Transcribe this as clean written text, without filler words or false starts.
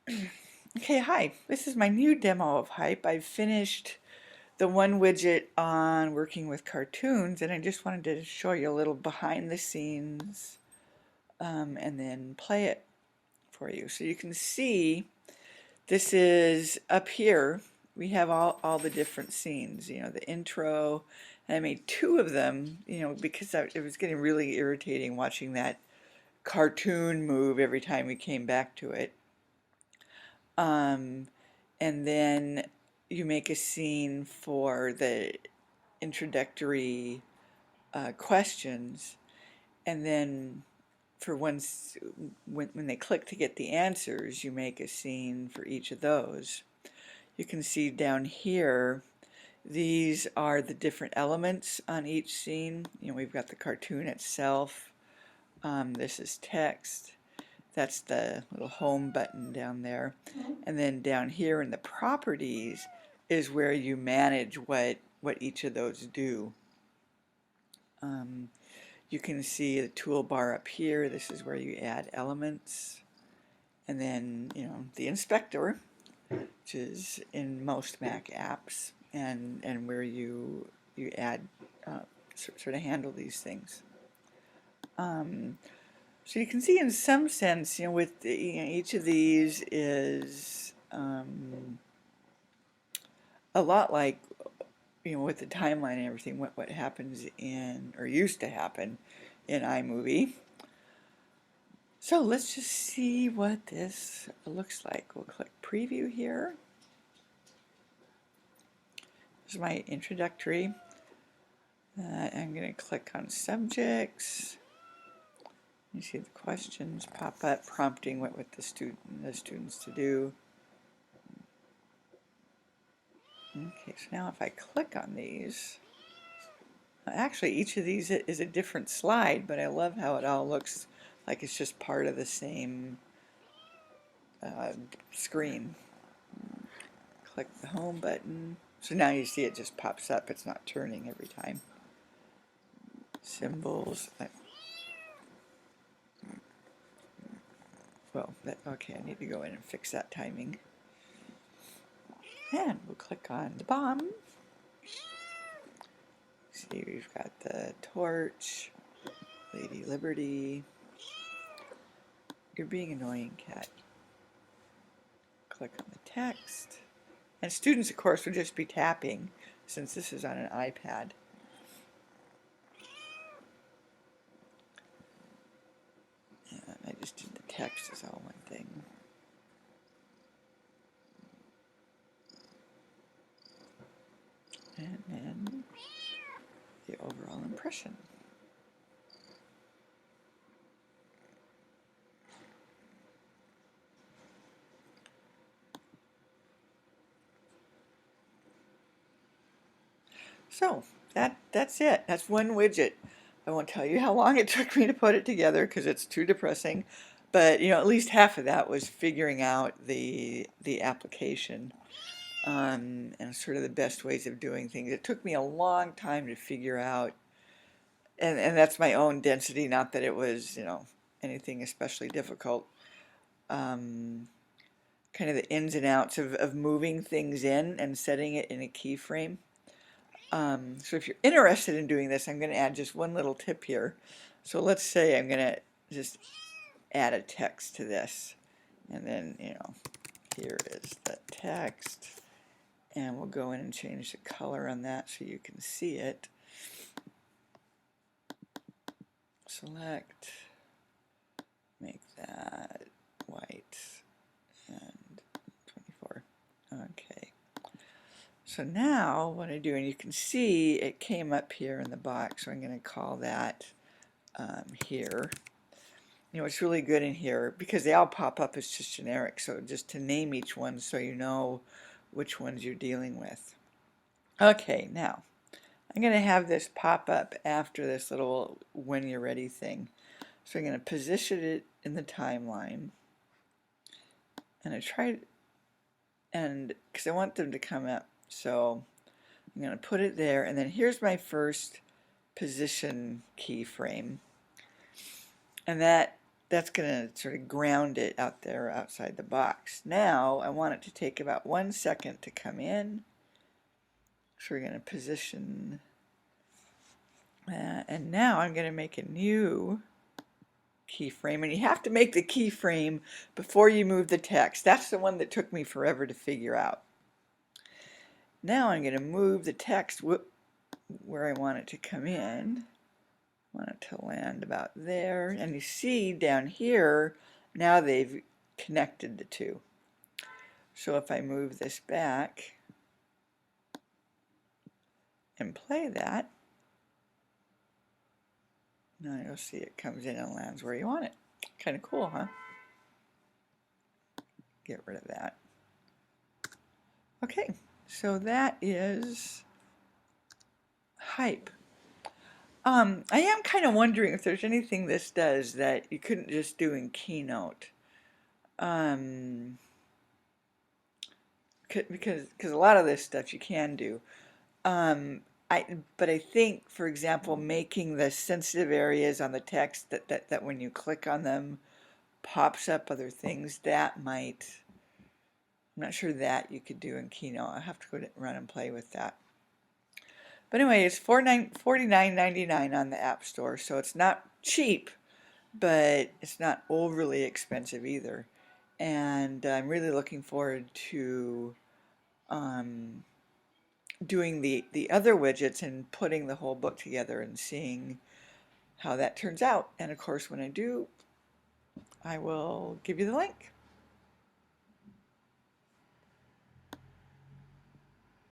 Okay, hi. This is my new demo of Hype. I've finished the one widget on working with cartoons, and I just wanted to show you a little behind the scenes and then play it for you. So you can see this is up here. We have all the different scenes, the intro, and I made two of them, because it was getting really irritating watching that cartoon move every time we came back to it. Um, and then you make a scene for the introductory questions, and then for once when they click to get the answers, you make a scene for each of those. You can see down here, these are the different elements on each scene. We've got the cartoon itself. This is text. That's the little home button down there. And then down here in the properties is where you manage what each of those do. You can see the toolbar up here. This is where you add elements. And then, the inspector, which is in most Mac apps, and where you add, sort of handle these things. So you can see in some sense, with each of these is a lot like, with the timeline and everything, what happens in, or used to happen in iMovie. So let's just see what this looks like. We'll click preview here. This is my introductory. I'm going to click on subjects. You see the questions pop up, prompting what the students to do. Okay, so now if I click on these, actually each of these is a different slide, but I love how it all looks like it's just part of the same screen. Click the home button. So now you see it just pops up. It's not turning every time. Symbols. Okay, I need to go in and fix that timing. And we'll click on the bomb. See, we've got the torch, Lady Liberty. You're being annoying, cat. Click on the text. And students, of course, would just be tapping since this is on an iPad. And I just did the text as all one thing. And then the overall impression. So that's it. That's one widget. I won't tell you how long it took me to put it together because it's too depressing. But at least half of that was figuring out the application and sort of the best ways of doing things. It took me a long time to figure out, and that's my own density. Not that it was anything especially difficult. Kind of the ins and outs of moving things in and setting it in a keyframe. So if you're interested in doing this, I'm going to add just one little tip here. So let's say I'm going to just add a text to this. And then, here is the text. And we'll go in and change the color on that so you can see it. Select, make that white, and 24. Okay. So now what I do, and you can see it came up here in the box, so I'm going to call that here. It's really good in here because they all pop up as just generic, so just to name each one so you know which ones you're dealing with. Okay, now I'm going to have this pop up after this little when you're ready thing. So I'm going to position it in the timeline, and I tried, and because I want them to come up, so I'm going to put it there, and then here's my first position keyframe, and that that's going to sort of ground it out there outside the box. Now I want it to take about 1 second to come in. So we're going to position that. And now I'm going to make a new keyframe. And you have to make the keyframe before you move the text. That's the one that took me forever to figure out. Now I'm going to move the text where I want it to come in. I want it to land about there. And you see down here, now they've connected the two. So if I move this back and play that, now you'll see it comes in and lands where you want it. Kind of cool, huh? Get rid of that. Okay, so that is hype. I am kind of wondering if there's anything this does that you couldn't just do in Keynote. Because a lot of this stuff you can do. But I think, for example, making the sensitive areas on the text that when you click on them pops up other things, that might, I'm not sure that you could do in Keynote. I'll have to go run and play with that. But anyway, it's $49.99 on the App Store, so it's not cheap, but it's not overly expensive either. And I'm really looking forward to doing the other widgets and putting the whole book together and seeing how that turns out. And of course, when I do, I will give you the link.